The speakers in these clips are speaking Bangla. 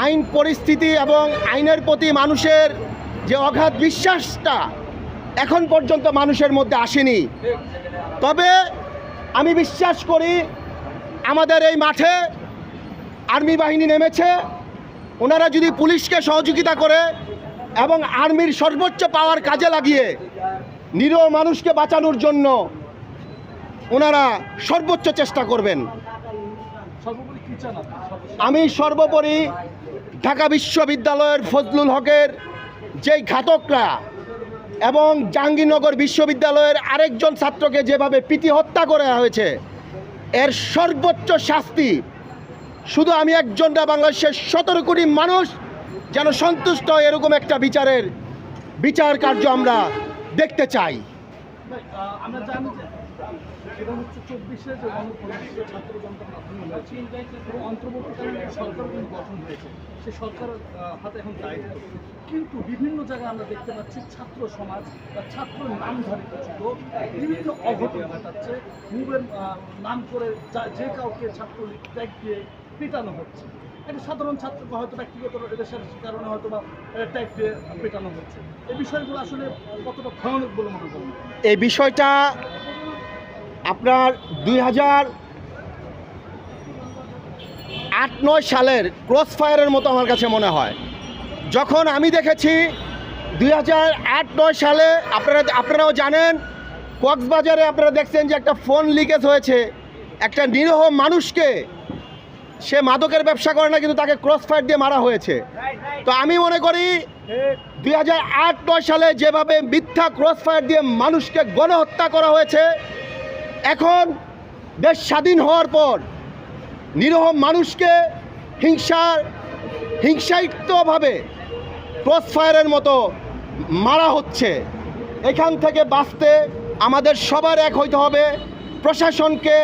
আইন পরিস্থিতি এবং আইনের প্রতি মানুষের যে অগাধ বিশ্বাসটা এখন পর্যন্ত মানুষের মধ্যে আসেনি। তবে আমি বিশ্বাস করি আমাদের এই মাঠে আর্মি বাহিনী নেমেছে, ওনারা যদি পুলিশকে সহযোগিতা করে এবং আর্মির সর্বোচ্চ পাওয়ার কাজে লাগিয়ে নিরীহ মানুষকে বাঁচানোর জন্য ওনারা সর্বোচ্চ চেষ্টা করবেন। আমি সর্বোপরি ঢাকা বিশ্ববিদ্যালয়ের ফজলুল হকের যেই ঘাতকরা এবং জাহাঙ্গীরনগর বিশ্ববিদ্যালয়ের আরেকজন ছাত্রকে যেভাবে পিটি হত্যা করা হয়েছে, এর সর্বোচ্চ শাস্তি শুধু আমি একজন না, বাংলাদেশের 17 কোটি মানুষ যেন সন্তুষ্ট হয় এরকম একটা বিচার কার্য আমরা দেখতে চাই। আমরা জানি যে সেটা হচ্ছে 24-এ যে গণপরিষদের ছাত্র জনতার মাধ্যমে হয়েছে এবং অন্তর্বর্তীকালীন সরকার কিন্তু গঠন হয়েছে, সেই সরকার হাতে এখন দায়িত্ব। কিন্তু বিভিন্ন জায়গায় আমরা দেখতে পাচ্ছি ছাত্র সমাজ বা ছাত্র নামধারী কিছু লোক বিভিন্ন অঘটন ঘটাচ্ছে, মুভের নাম করে যে কাউকে ছাত্রলীগ ট্যাগ দিয়ে পেটানো হচ্ছে। একটা সাধারণ ছাত্রকে হয়তো ব্যক্তিগত এদেশের কারণে হয়তো বা ট্যাগ দিয়ে পেটানো হচ্ছে। এই বিষয়গুলো আসলে কতটা ভয়ানক বলে মনে করেন? এই বিষয়টা আপনার 2008-9 সালের ক্রস ফায়ারের মতো আমার কাছে মনে হয়। যখন আমি দেখেছি 2008-9 সালে আপনারাও জানেন, কক্সবাজারে আপনারা দেখছেন যে একটা ফোন লিকেজ হয়েছে, একটা নিরীহ মানুষকে, সে মাদকের ব্যবসা করে না কিন্তু তাকে ক্রস ফায়ার দিয়ে মারা হয়েছে। তো আমি মনে করি 2008-9 সালে যেভাবে মিথ্যা ক্রস ফায়ার দিয়ে মানুষকে গণহত্যা করা হয়েছে, এখন দেশ স্বাধীন হওয়ার পর নিরীহ মানুষকে হিংসায়িতভাবে ক্রস ফায়ারের মতো মারা হচ্ছে। এখান থেকে বাঁচতে আমাদের সবার এক হইতে হবে, প্রশাসনকে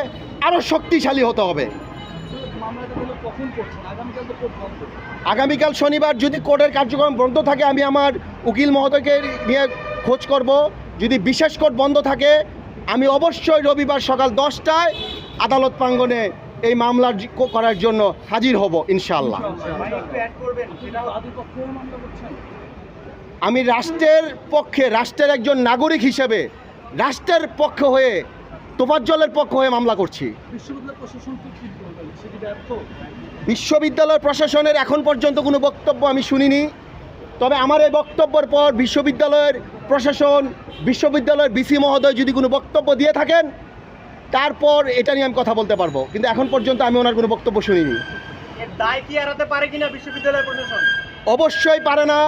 আরও শক্তিশালী হতে হবে। আগামীকাল শনিবার যদি কোর্টের কার্যক্রম বন্ধ থাকে, আমি আমার উকিল মহোদয়কে নিয়ে খোঁজ করব। যদি বিশেষ কোর্ট বন্ধ থাকে, আমি অবশ্যই রবিবার সকাল 10টায় আদালত প্রাঙ্গণে এই মামলা করার জন্য হাজির হব ইনশাআল্লাহ। আমি রাষ্ট্রের পক্ষে, রাষ্ট্রের একজন নাগরিক হিসেবে রাষ্ট্রের পক্ষ হয়ে, তোফাজ্জলের পক্ষ হয়ে মামলা করছি। বিশ্ববিদ্যালয় প্রশাসনের এখন পর্যন্ত কোনো বক্তব্য আমি শুনিনি। তবে আমার এই বক্তব্যের পর বিশ্ববিদ্যালয়ের প্রশাসন, বিশ্ববিদ্যালয়ের ভিসি মহোদয় যদি কোনো বক্তব্য দিয়ে থাকেন, তারপর এটা নিয়ে আমি কথা বলতে পারবো, কিন্তু এখন পর্যন্ত আমি ওনার কোনো বক্তব্য শুনিনি। দায় কি এড়াতে পারে কিনা বিশ্ববিদ্যালয় প্রশাসন? অবশ্যই পারে না।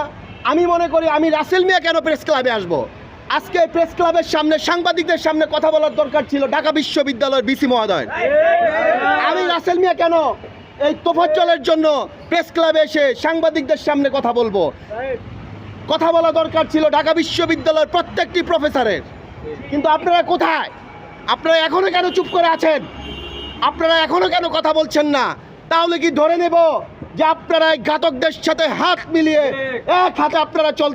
আমি মনে করি আমি রাসেল মিয়া কেন প্রেস ক্লাবে আসবো? আজকে প্রেস ক্লাবের সামনে সাংবাদিকদের সামনে কথা বলার দরকার ছিল ঢাকা বিশ্ববিদ্যালয়ের ভিসি মহোদয়। আমি রাসেল মিয়া কেন এই তোফাজ্জলের জন্য প্রেস ক্লাবে এসে সাংবাদিকদের সামনে কথা বলবো? কথা বলা দরকার ছিল ঢাকা বিশ্ববিদ্যালয়ের প্রত্যেকটি প্রফেসরের। কিন্তু আপনারা কোথায়? আপনারা এখনো কেন চুপ করে আছেন? আপনারা এখনো কেন কথা বলছেন না? তাহলে কি ধরে নেব যে আপনারা ঘাতকদের সাথে হাত মিলিয়ে এক হাতে আপনারা চল